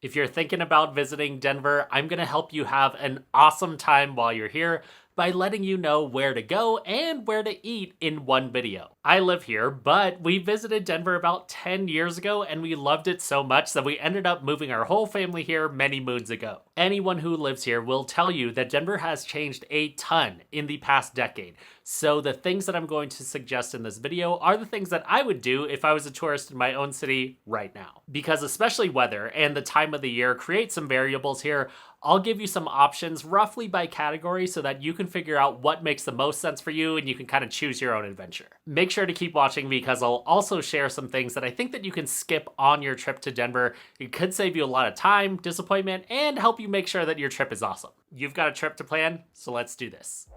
If you're thinking about visiting Denver, I'm going to help you have an awesome time while you're here by letting you know where to go and where to eat in one video. I live here, but we visited Denver about 10 years ago and we loved it so much that we ended up moving our whole family here many moons ago. Anyone who lives here will tell you that Denver has changed a ton in the past decade. So the things that I'm going to suggest in this video are the things that I would do if I was a tourist in my own city right now. Because especially weather and the time of the year create some variables here, I'll give you some options roughly by category so that you can figure out what makes the most sense for you and you can kind of choose your own adventure. Make sure to keep watching because I'll also share some things that I think that you can skip on your trip to Denver. It could save you a lot of time, disappointment, and help you make sure that your trip is awesome. You've got a trip to plan, so let's do this.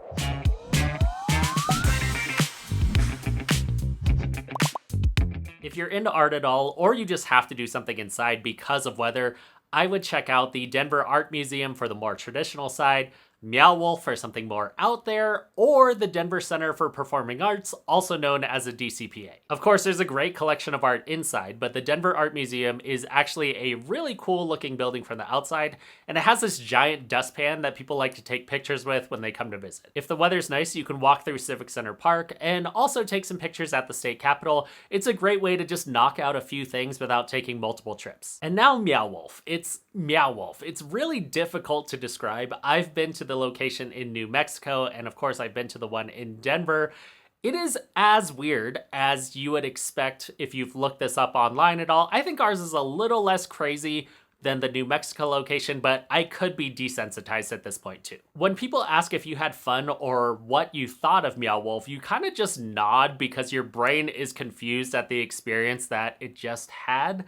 If you're into art at all, or you just have to do something inside because of weather, I would check out the Denver Art Museum for the more traditional side, Meow Wolf for something more out there, or the Denver Center for Performing Arts, also known as a DCPA. Of course, there's a great collection of art inside, but the Denver Art Museum is actually a really cool looking building from the outside, and it has this giant dustpan that people like to take pictures with when they come to visit. If the weather's nice, you can walk through Civic Center Park and also take some pictures at the state capitol. It's a great way to just knock out a few things without taking multiple trips. And now Meow Wolf. It's Meow Wolf. It's really difficult to describe. I've been to the location in New Mexico, and of course I've been to the one in Denver. It is as weird as you would expect if you've looked this up online at all. I think ours is a little less crazy than the New Mexico location, but I could be desensitized at this point too. When people ask if you had fun or what you thought of Meow Wolf, you kind of just nod because your brain is confused at the experience that it just had.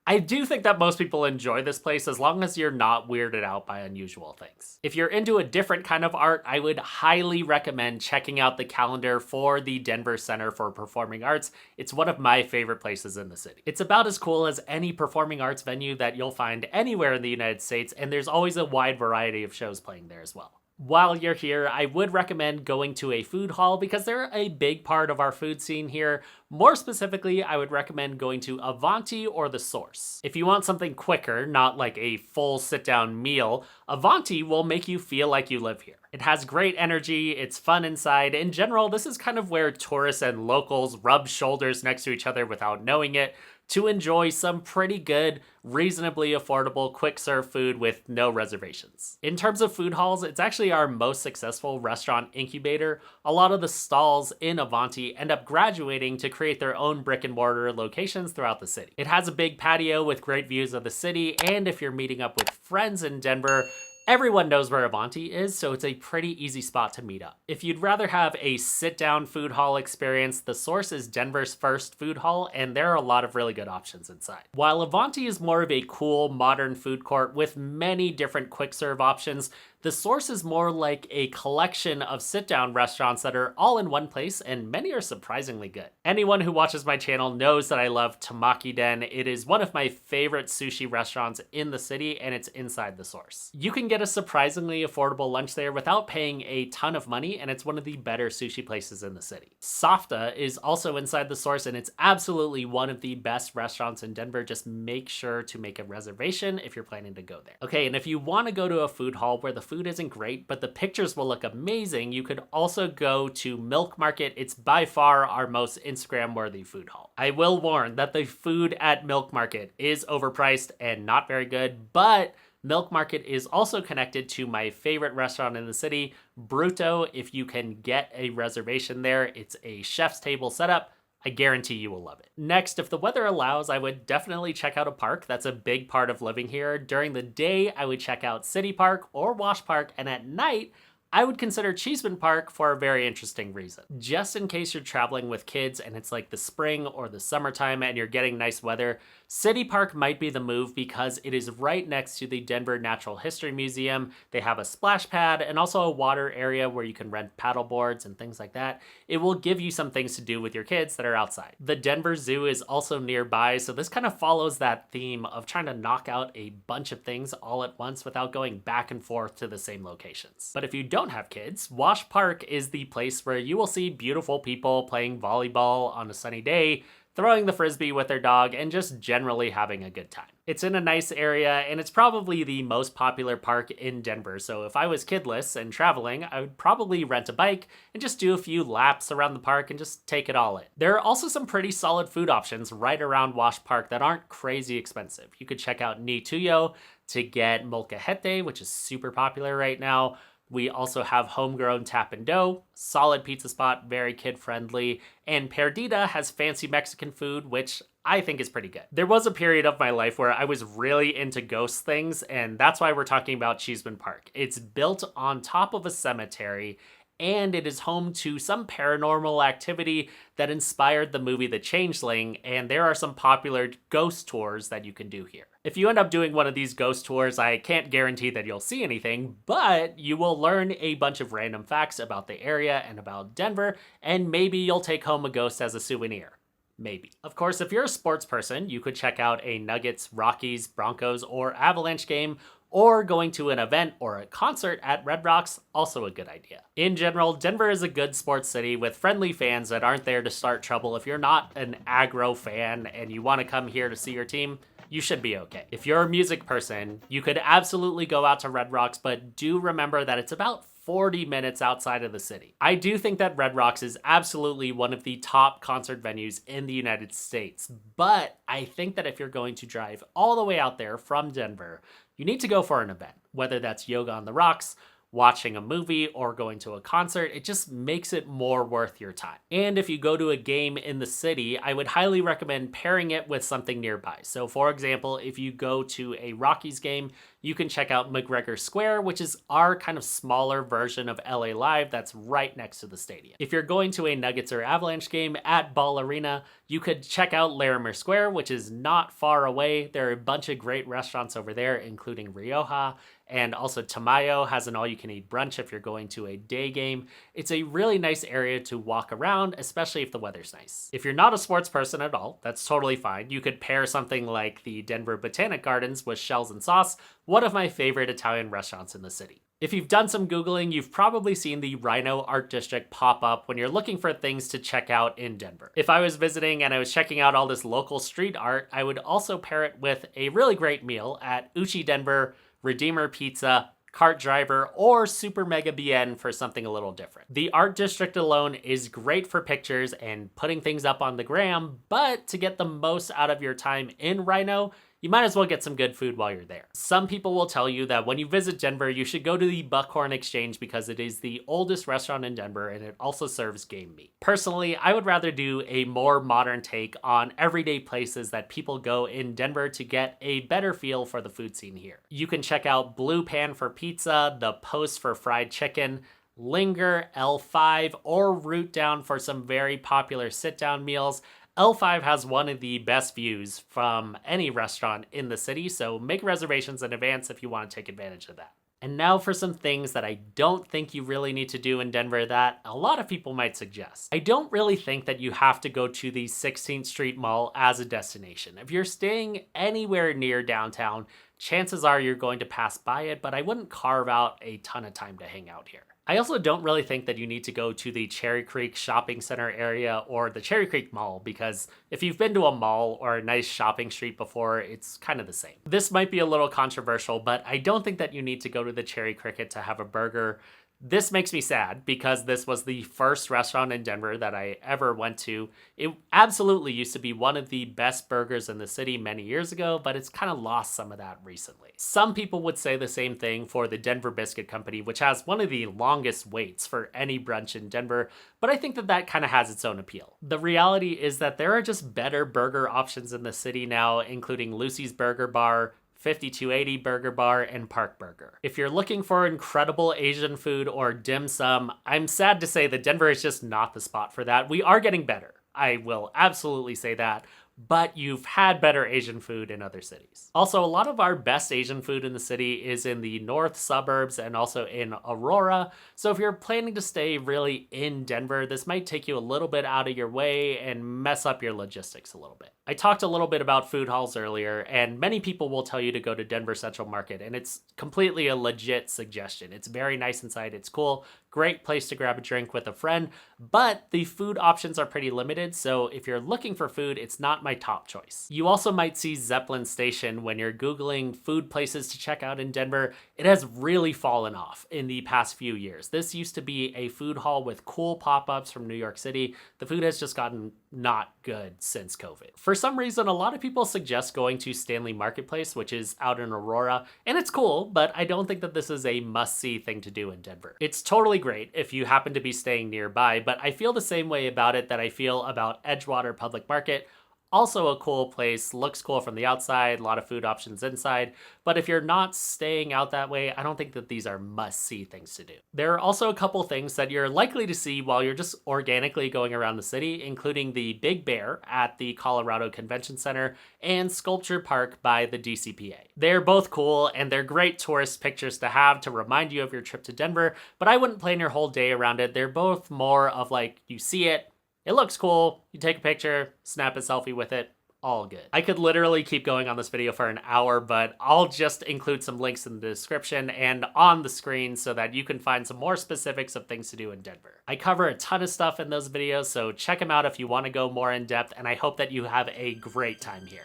I do think that most people enjoy this place as long as you're not weirded out by unusual things. If you're into a different kind of art, I would highly recommend checking out the calendar for the Denver Center for Performing Arts. It's one of my favorite places in the city. It's about as cool as any performing arts venue that you'll find anywhere in the United States, and there's always a wide variety of shows playing there as well. While you're here, I would recommend going to a food hall because they're a big part of our food scene here. More specifically, I would recommend going to Avanti or The Source. If you want something quicker, not like a full sit-down meal, Avanti will make you feel like you live here. It has great energy, it's fun inside. In general, this is kind of where tourists and locals rub shoulders next to each other without knowing it to enjoy some pretty good, reasonably affordable, quick-serve food with no reservations. In terms of food halls, it's actually our most successful restaurant incubator. A lot of the stalls in Avanti end up graduating to create their own brick-and-mortar locations throughout the city. It has a big patio with great views of the city, and if you're meeting up with friends in Denver, everyone knows where Avanti is, so it's a pretty easy spot to meet up. If you'd rather have a sit-down food hall experience, The Source is Denver's first food hall, and there are a lot of really good options inside. While Avanti is more of a cool, modern food court with many different quick-serve options, The Source is more like a collection of sit-down restaurants that are all in one place, and many are surprisingly good. Anyone who watches my channel knows that I love Tamaki Den. It is one of my favorite sushi restaurants in the city, and it's inside The Source. You can get a surprisingly affordable lunch there without paying a ton of money, and it's one of the better sushi places in the city. Safta is also inside The Source, and it's absolutely one of the best restaurants in Denver. Just make sure to make a reservation if you're planning to go there. Okay, and if you want to go to a food hall where the food isn't great, but the pictures will look amazing, you could also go to Milk Market. It's by far our most Instagram-worthy food hall. I will warn that the food at Milk Market is overpriced and not very good, but Milk Market is also connected to my favorite restaurant in the city, Bruto. If you can get a reservation there, it's a chef's table setup. I guarantee you will love it. Next, if the weather allows, I would definitely check out a park. That's a big part of living here. During the day, I would check out City Park or Wash Park, and at night, I would consider Cheeseman Park for a very interesting reason. Just in case you're traveling with kids and it's like the spring or the summertime and you're getting nice weather, City Park might be the move because it is right next to the Denver Natural History Museum. They have a splash pad and also a water area where you can rent paddle boards and things like that. It will give you some things to do with your kids that are outside. The Denver Zoo is also nearby, so this kind of follows that theme of trying to knock out a bunch of things all at once without going back and forth to the same locations. But if you don't have kids, Wash Park is the place where you will see beautiful people playing volleyball on a sunny day, throwing the frisbee with their dog, and just generally having a good time. It's in a nice area, and it's probably the most popular park in Denver, so if I was kidless and traveling, I would probably rent a bike and just do a few laps around the park and just take it all in. There are also some pretty solid food options right around Wash Park that aren't crazy expensive. You could check out Ni Tuyo to get molcajete, which is super popular right now. We also have Homegrown Tap and Dough, solid pizza spot, very kid-friendly, and Perdita has fancy Mexican food, which I think is pretty good. There was a period of my life where I was really into ghost things, and that's why we're talking about Cheeseman Park. It's built on top of a cemetery, and it is home to some paranormal activity that inspired the movie The Changeling, and there are some popular ghost tours that you can do here. If you end up doing one of these ghost tours, I can't guarantee that you'll see anything, but you will learn a bunch of random facts about the area and about Denver, and maybe you'll take home a ghost as a souvenir. Maybe. Of course, if you're a sports person, you could check out a Nuggets, Rockies, Broncos, or Avalanche game, or going to an event or a concert at Red Rocks, also a good idea. In general, Denver is a good sports city with friendly fans that aren't there to start trouble. If you're not an aggro fan and you want to come here to see your team, you should be okay. If you're a music person, you could absolutely go out to Red Rocks, but do remember that it's about 40 minutes outside of the city. I do think that Red Rocks is absolutely one of the top concert venues in the United States, but I think that if you're going to drive all the way out there from Denver, you need to go for an event, whether that's yoga on the rocks, watching a movie, or going to a concert. It just makes it more worth your time. And if you go to a game in the city, I would highly recommend pairing it with something nearby. So for example, if you go to a Rockies game, you can check out McGregor Square, which is our kind of smaller version of LA Live that's right next to the stadium. If you're going to a Nuggets or Avalanche game at Ball Arena, you could check out Larimer Square, which is not far away. There are a bunch of great restaurants over there, including Rioja, and also Tamayo has an all-you-can-eat brunch if you're going to a day game. It's a really nice area to walk around, especially if the weather's nice. If you're not a sports person at all, that's totally fine. You could pair something like the Denver Botanic Gardens with Shells and Sauce, one of my favorite Italian restaurants in the city. If you've done some Googling, you've probably seen the RiNo Art District pop up when you're looking for things to check out in Denver. If I was visiting and I was checking out all this local street art, I would also pair it with a really great meal at Uchi Denver, Redeemer Pizza, Cart Driver, or Super Mega Bien for something a little different. The art district alone is great for pictures and putting things up on the gram, but to get the most out of your time in RiNo, you might as well get some good food while you're there. Some people will tell you that when you visit Denver, you should go to the Buckhorn Exchange because it is the oldest restaurant in Denver and it also serves game meat. Personally, I would rather do a more modern take on everyday places that people go in Denver to get a better feel for the food scene here. You can check out Blue Pan for pizza, The Post for fried chicken, Linger, L5, or Root Down for some very popular sit-down meals. L5 has one of the best views from any restaurant in the city, so make reservations in advance if you want to take advantage of that. And now for some things that I don't think you really need to do in Denver that a lot of people might suggest. I don't really think that you have to go to the 16th Street Mall as a destination. If you're staying anywhere near downtown, chances are you're going to pass by it, but I wouldn't carve out a ton of time to hang out here. I also don't really think that you need to go to the Cherry Creek shopping center area or the Cherry Creek Mall because if you've been to a mall or a nice shopping street before, it's kind of the same. This might be a little controversial, but I don't think that you need to go to the Cherry Cricket to have a burger. This makes me sad because this was the first restaurant in Denver that I ever went to. It absolutely used to be one of the best burgers in the city many years ago, but it's kind of lost some of that recently. Some people would say the same thing for the Denver Biscuit Company, which has one of the longest waits for any brunch in Denver, but I think that that kind of has its own appeal. The reality is that there are just better burger options in the city now, including Lucy's Burger Bar, 5280 Burger Bar, and Park Burger. If you're looking for incredible Asian food or dim sum, I'm sad to say that Denver is just not the spot for that. We are getting better. I will absolutely say that. but you've had better Asian food in other cities. Also, a lot of our best Asian food in the city is in the north suburbs and also in Aurora. So if you're planning to stay really in Denver, this might take you a little bit out of your way and mess up your logistics a little bit. I talked a little bit about food halls earlier, and many people will tell you to go to Denver Central Market, and it's completely a legit suggestion. It's very nice inside, it's cool, great place to grab a drink with a friend, but the food options are pretty limited, so if you're looking for food, it's not my top choice. You also might see Zeppelin Station when you're Googling food places to check out in Denver. It has really fallen off in the past few years. This used to be a food hall with cool pop-ups from New York City. The food has just gotten not good since COVID. For some reason, a lot of people suggest going to Stanley Marketplace, which is out in Aurora, and it's cool, but I don't think that this is a must-see thing to do in Denver. It's totally great if you happen to be staying nearby, but I feel the same way about it that I feel about Edgewater Public Market. Also a cool place, looks cool from the outside, a lot of food options inside, but if you're not staying out that way, I don't think that these are must-see things to do. There are also a couple things that you're likely to see while you're just organically going around the city, including the Big Bear at the Colorado Convention Center and Sculpture Park by the DCPA. They're both cool and they're great tourist pictures to have to remind you of your trip to Denver, but I wouldn't plan your whole day around it. They're both more of like, you see it, it looks cool, you take a picture, snap a selfie with it, all good. I could literally keep going on this video for an hour, but I'll just include some links in the description and on the screen so that you can find some more specifics of things to do in Denver. I cover a ton of stuff in those videos, so check them out if you want to go more in depth, and I hope that you have a great time here.